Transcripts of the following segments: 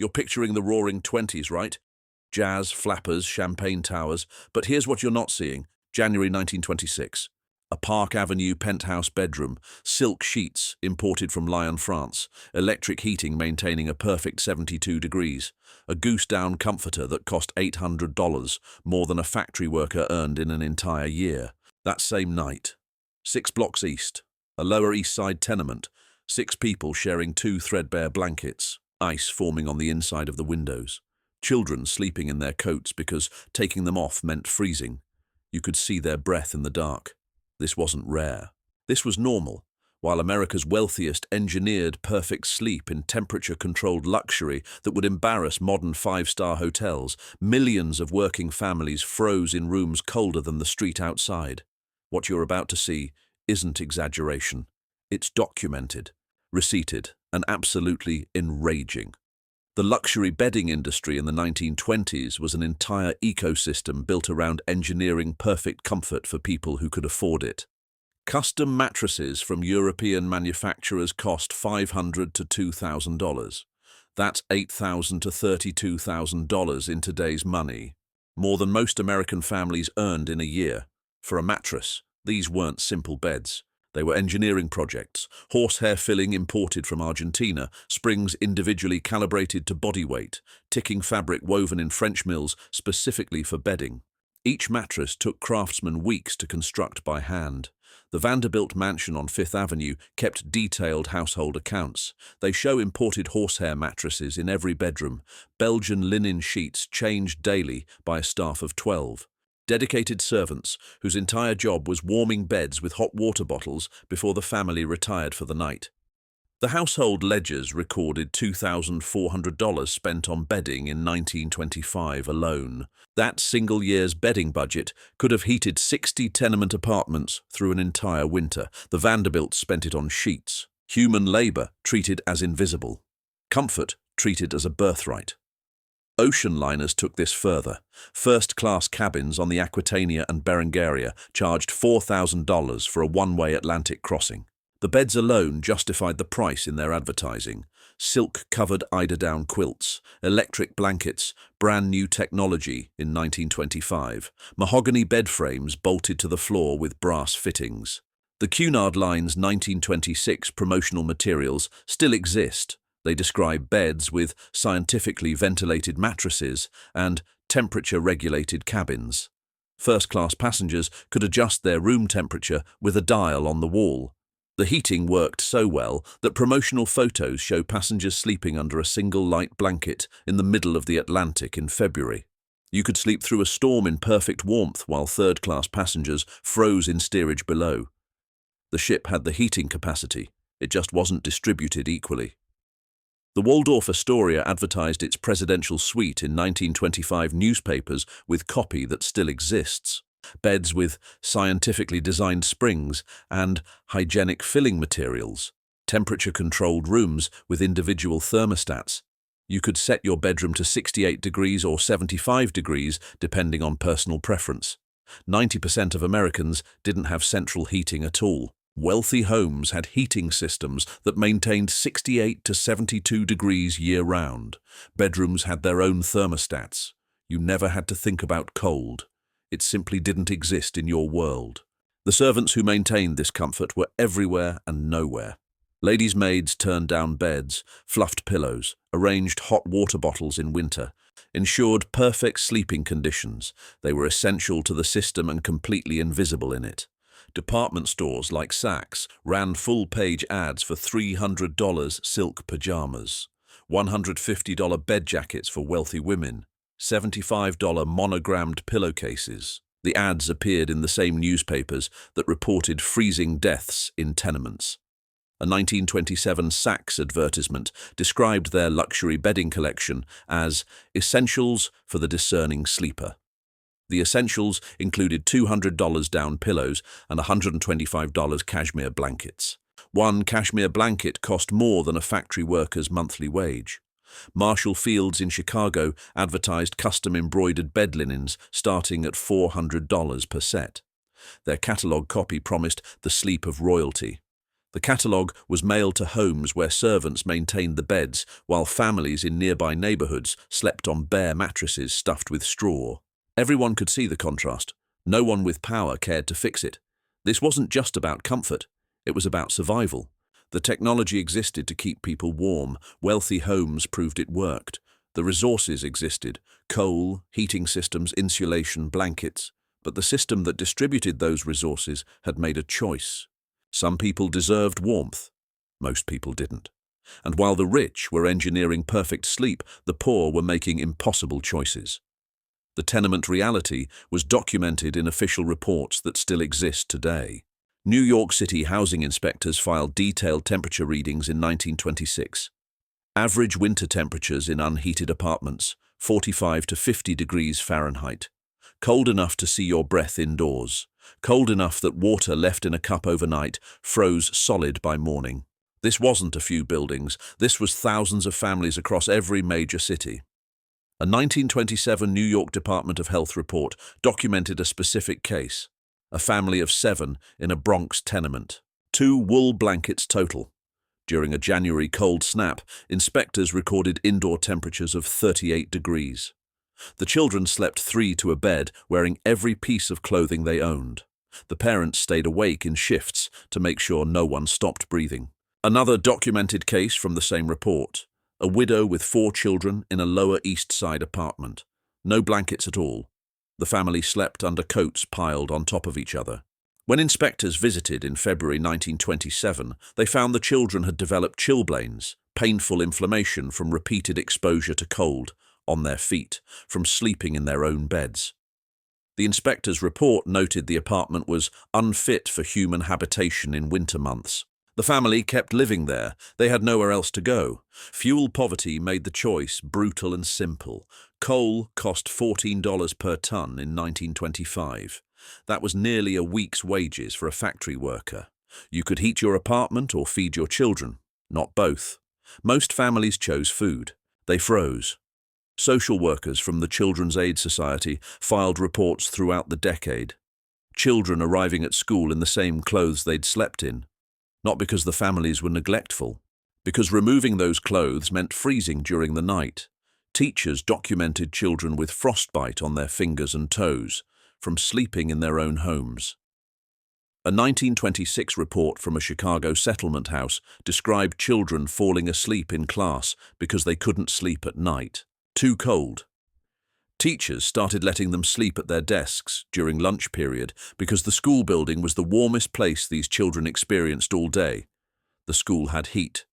You're picturing the roaring 20s, right? Jazz, flappers, champagne towers. But here's what you're not seeing. January 1926. A Park Avenue penthouse bedroom, silk sheets imported from Lyon, France, electric heating maintaining a perfect 72 degrees, a goose-down comforter that cost $800, more than a factory worker earned in an entire year. That same night, 6 blocks east, a Lower East Side tenement, 6 people sharing 2 threadbare blankets, ice forming on the inside of the windows, children sleeping in their coats because taking them off meant freezing. You could see their breath in the dark. This wasn't rare. This was normal. While America's wealthiest engineered perfect sleep in temperature-controlled luxury that would embarrass modern 5-star hotels, millions of working families froze in rooms colder than the street outside. What you're about to see isn't exaggeration. It's documented, receipted, and absolutely enraging. The luxury bedding industry in the 1920s was an entire ecosystem built around engineering perfect comfort for people who could afford it. Custom mattresses from European manufacturers cost $500 to $2,000. That's $8,000 to $32,000 in today's money, more than most American families earned in a year. For a mattress, these weren't simple beds. They were engineering projects, horsehair filling imported from Argentina, springs individually calibrated to body weight, ticking fabric woven in French mills specifically for bedding. Each mattress took craftsmen weeks to construct by hand. The Vanderbilt mansion on Fifth Avenue kept detailed household accounts. They show imported horsehair mattresses in every bedroom, Belgian linen sheets changed daily by a staff of 12. Dedicated servants whose entire job was warming beds with hot water bottles before the family retired for the night. The household ledgers recorded $2,400 spent on bedding in 1925 alone. That single year's bedding budget could have heated 60 tenement apartments through an entire winter. The Vanderbilts spent it on sheets. Human labor treated as invisible. Comfort treated as a birthright. Ocean liners took this further. First-class cabins on the Aquitania and Berengaria charged $4,000 for a one-way Atlantic crossing. The beds alone justified the price in their advertising. Silk-covered eiderdown quilts, electric blankets, brand-new technology in 1925, mahogany bed frames bolted to the floor with brass fittings. The Cunard Line's 1926 promotional materials still exist. They describe beds with scientifically ventilated mattresses and temperature-regulated cabins. First-class passengers could adjust their room temperature with a dial on the wall. The heating worked so well that promotional photos show passengers sleeping under a single light blanket in the middle of the Atlantic in February. You could sleep through a storm in perfect warmth while third-class passengers froze in steerage below. The ship had the heating capacity. It just wasn't distributed equally. The Waldorf Astoria advertised its presidential suite in 1925 newspapers with copy that still exists. Beds with scientifically designed springs and hygienic filling materials. Temperature-controlled rooms with individual thermostats. You could set your bedroom to 68 degrees or 75 degrees depending on personal preference. 90% of Americans didn't have central heating at all. Wealthy homes had heating systems that maintained 68 to 72 degrees year-round. Bedrooms had their own thermostats. You never had to think about cold. It simply didn't exist in your world. The servants who maintained this comfort were everywhere and nowhere. Ladies' maids turned down beds, fluffed pillows, arranged hot water bottles in winter, ensured perfect sleeping conditions. They were essential to the system and completely invisible in it. Department stores like Saks ran full-page ads for $300 silk pajamas, $150 bed jackets for wealthy women, $75 monogrammed pillowcases. The ads appeared in the same newspapers that reported freezing deaths in tenements. A 1927 Saks advertisement described their luxury bedding collection as essentials for the discerning sleeper. The essentials included $200 down pillows and $125 cashmere blankets. One cashmere blanket cost more than a factory worker's monthly wage. Marshall Field's in Chicago advertised custom-embroidered bed linens starting at $400 per set. Their catalog copy promised the sleep of royalty. The catalogue was mailed to homes where servants maintained the beds, while families in nearby neighbourhoods slept on bare mattresses stuffed with straw. Everyone could see the contrast. No one with power cared to fix it. This wasn't just about comfort. It was about survival. The technology existed to keep people warm. Wealthy homes proved it worked. The resources existed: coal, heating systems, insulation, blankets. But the system that distributed those resources had made a choice. Some people deserved warmth. Most people didn't. And while the rich were engineering perfect sleep, the poor were making impossible choices. The tenement reality was documented in official reports that still exist today. New York City housing inspectors filed detailed temperature readings in 1926. Average winter temperatures in unheated apartments, 45 to 50 degrees Fahrenheit. Cold enough to see your breath indoors. Cold enough that water left in a cup overnight froze solid by morning. This wasn't a few buildings. This was thousands of families across every major city. A 1927 New York Department of Health report documented a specific case. A family of 7 in a Bronx tenement. 2 wool blankets total. During a January cold snap, inspectors recorded indoor temperatures of 38 degrees. The children slept 3 to a bed, wearing every piece of clothing they owned. The parents stayed awake in shifts to make sure no one stopped breathing. Another documented case from the same report. A widow with 4 children in a Lower East Side apartment. No blankets at all. The family slept under coats piled on top of each other. When inspectors visited in February 1927, they found the children had developed chilblains, painful inflammation from repeated exposure to cold, on their feet, from sleeping in their own beds. The inspector's report noted the apartment was unfit for human habitation in winter months. The family kept living there. They had nowhere else to go. Fuel poverty made the choice brutal and simple. Coal cost $14 per ton in 1925. That was nearly a week's wages for a factory worker. You could heat your apartment or feed your children, not both. Most families chose food. They froze. Social workers from the Children's Aid Society filed reports throughout the decade. Children arriving at school in the same clothes they'd slept in. Not because the families were neglectful, because removing those clothes meant freezing during the night. Teachers documented children with frostbite on their fingers and toes from sleeping in their own homes. A 1926 report from a Chicago settlement house described children falling asleep in class because they couldn't sleep at night. Too cold. Teachers started letting them sleep at their desks during lunch period because the school building was the warmest place these children experienced all day. The school had heat.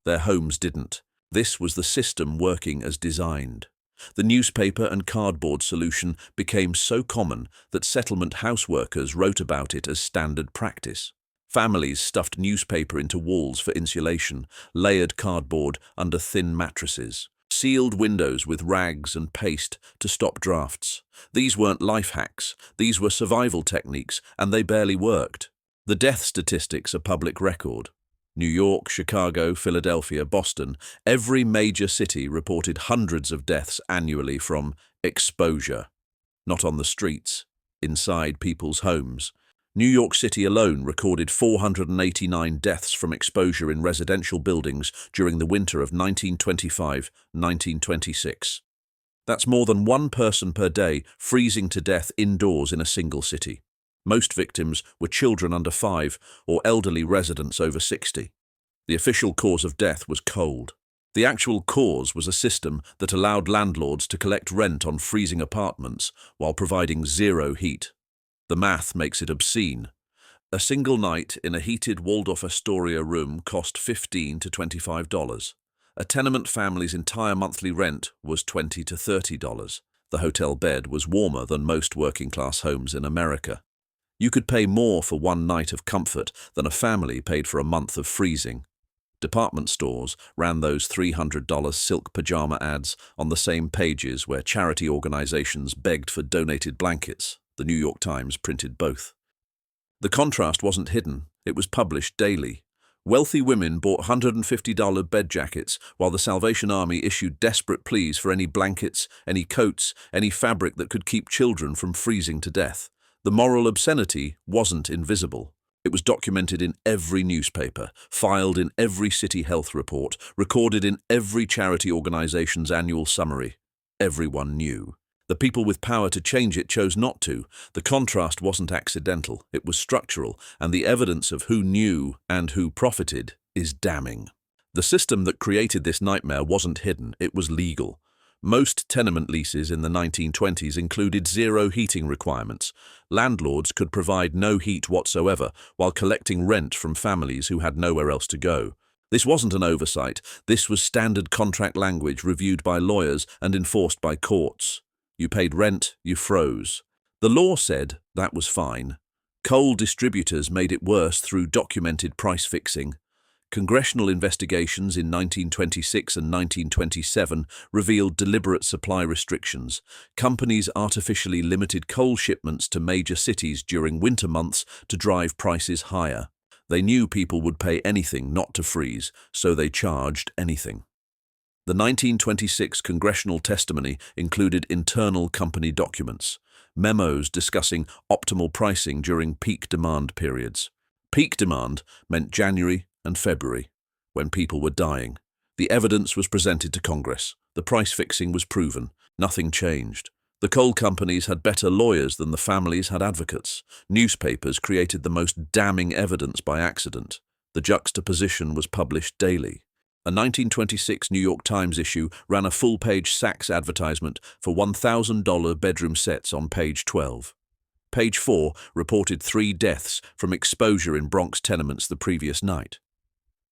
Their homes didn't. This was the system working as designed. The newspaper and cardboard solution became so common that settlement house workers wrote about it as standard practice. Families stuffed newspaper into walls for insulation, layered cardboard under thin mattresses, sealed windows with rags and paste to stop drafts. These weren't life hacks. These were survival techniques, and they barely worked. The death statistics are public record. New York, Chicago, Philadelphia, Boston, every major city reported hundreds of deaths annually from exposure. Not on the streets, inside people's homes. New York City alone recorded 489 deaths from exposure in residential buildings during the winter of 1925-1926. That's more than 1 person per day freezing to death indoors in a single city. Most victims were children under 5 or elderly residents over 60. The official cause of death was cold. The actual cause was a system that allowed landlords to collect rent on freezing apartments while providing zero heat. The math makes it obscene. A single night in a heated Waldorf Astoria room cost $15 to $25. A tenement family's entire monthly rent was $20 to $30. The hotel bed was warmer than most working-class homes in America. You could pay more for 1 night of comfort than a family paid for a month of freezing. Department stores ran those $300 silk pajama ads on the same pages where charity organizations begged for donated blankets. The New York Times printed both. The contrast wasn't hidden. It was published daily. Wealthy women bought $150 bed jackets while the Salvation Army issued desperate pleas for any blankets, any coats, any fabric that could keep children from freezing to death. The moral obscenity wasn't invisible. It was documented in every newspaper, filed in every city health report, recorded in every charity organization's annual summary. Everyone knew. The people with power to change it chose not to. The contrast wasn't accidental, it was structural, and the evidence of who knew and who profited is damning. The system that created this nightmare wasn't hidden, it was legal. Most tenement leases in the 1920s included zero heating requirements. Landlords could provide no heat whatsoever while collecting rent from families who had nowhere else to go. This wasn't an oversight, this was standard contract language reviewed by lawyers and enforced by courts. You paid rent, you froze. The law said that was fine. Coal distributors made it worse through documented price fixing. Congressional investigations in 1926 and 1927 revealed deliberate supply restrictions. Companies artificially limited coal shipments to major cities during winter months to drive prices higher. They knew people would pay anything not to freeze, so they charged anything. The 1926 congressional testimony included internal company documents, memos discussing optimal pricing during peak demand periods. Peak demand meant January and February, when people were dying. The evidence was presented to Congress. The price fixing was proven. Nothing changed. The coal companies had better lawyers than the families had advocates. Newspapers created the most damning evidence by accident. The juxtaposition was published daily. A 1926 New York Times issue ran a full-page Saks advertisement for $1,000 bedroom sets on page 12. Page 4 reported 3 deaths from exposure in Bronx tenements the previous night.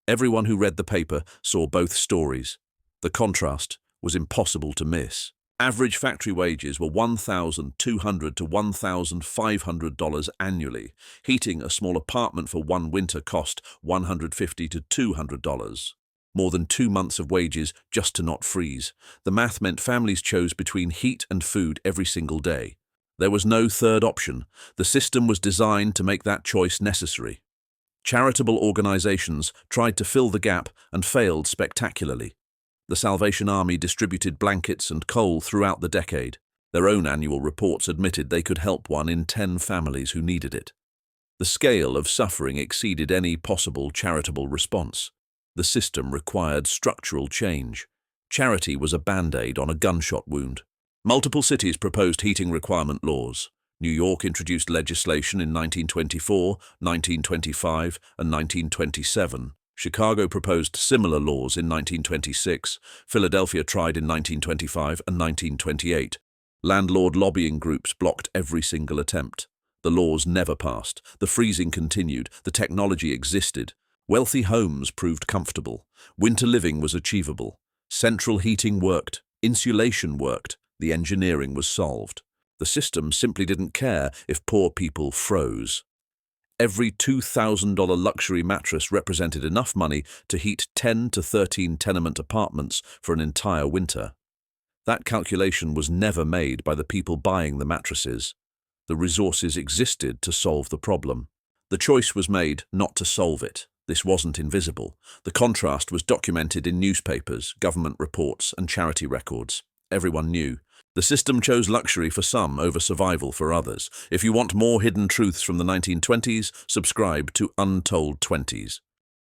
Everyone who read the paper saw both stories. The contrast was impossible to miss. Average factory wages were $1,200 to $1,500 annually. Heating a small apartment for one winter cost $150 to $200. More than 2 months of wages just to not freeze. The math meant families chose between heat and food every single day. There was no third option. The system was designed to make that choice necessary. Charitable organizations tried to fill the gap and failed spectacularly. The Salvation Army distributed blankets and coal throughout the decade. Their own annual reports admitted they could help 1 in 10 families who needed it. The scale of suffering exceeded any possible charitable response. The system required structural change. Charity was a band-aid on a gunshot wound. Multiple cities proposed heating requirement laws. New York introduced legislation in 1924, 1925, and 1927. Chicago proposed similar laws in 1926. Philadelphia tried in 1925 and 1928. Landlord lobbying groups blocked every single attempt. The laws never passed. The freezing continued. The technology existed. Wealthy homes proved comfortable. Winter living was achievable. Central heating worked. Insulation worked. The engineering was solved. The system simply didn't care if poor people froze. Every $2,000 luxury mattress represented enough money to heat 10 to 13 tenement apartments for an entire winter. That calculation was never made by the people buying the mattresses. The resources existed to solve the problem. The choice was made not to solve it. This wasn't invisible. The contrast was documented in newspapers, government reports, and charity records. Everyone knew. The system chose luxury for some over survival for others. If you want more hidden truths from the 1920s, subscribe to Untold 20s.